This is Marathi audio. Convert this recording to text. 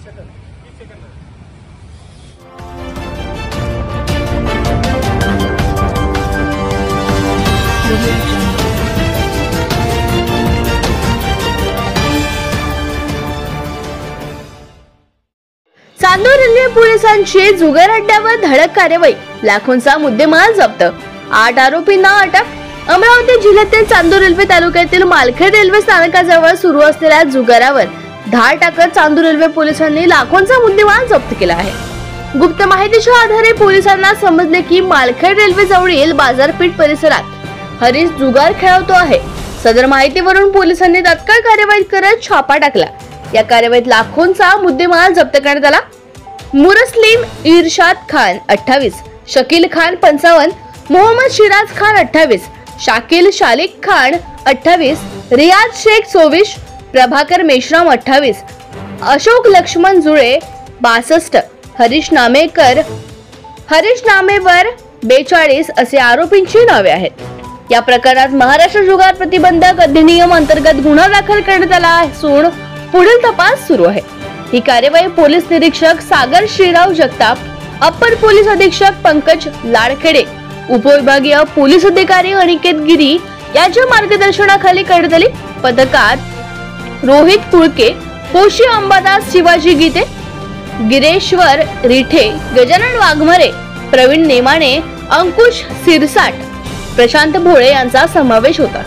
चांदूर रेल्वे पोलिसांची जुगार अड्ड्यावर धडक कार्यवाही, लाखोंचा मुद्देमाल जप्त, 8 आरोपींना अटक। अमरावती जिल्ह्यातील चांदूर रेल्वे तालुक्यातील मालखेड रेल्वे स्थानकाजवळ सुरू असलेल्या जुगारावर धाड टाकत चांदूर रेल्वे पोलिसांनी लाखोंचा मुद्देमाल जप्त केला आहे। गुप्त माहितीच्या आधारे पोलिसांना समजले की मालखेड रेल्वे जवळील बाजारपेठ परिसरात हरीश जुगार खेळवतो आहे। सदर माहितीवरून पोलिसांनी तात्काळ कार्यवाही करत छापा टाकला। या कारवाईत लाखोंचा मुद्देमाल जप्त करण्यात आला। मुरस्लिम इरशाद खान 28, शकील खान 55, मोहम्मद शिराज खान 28, शाकिल शालिक खान 28, रियाज शेख 24, प्रभाकर मेश्राम 28, अशोक लक्ष्मण जुळे 62, हरीश नामेवर 42 असे आरोपींची नावे आहेत। या प्रकरणात महाराष्ट्र जुगार प्रतिबंधक अधिनियम अंतर्गत गुन्हा दाखल करण्यात आला असून पुढील तपास सुरू आहे। ही कार्यवाही पोलीस निरीक्षक सागर श्रीराव जगताप, अप्पर पोलीस अधीक्षक पंकज लाडखेडे, उपविभागीय पोलीस अधिकारी अनिकेत गिरी यांच्या मार्गदर्शनाखाली करण्यात आली। पथकात रोहित कुळके, कोशी अंबादास, शिवाजी गीते, गिरेश्वर रिठे, गजानन वाघमारे, प्रवीण नेमाने, अंकुश सिरसाट, प्रशांत भोळे यांचा समावेश होता।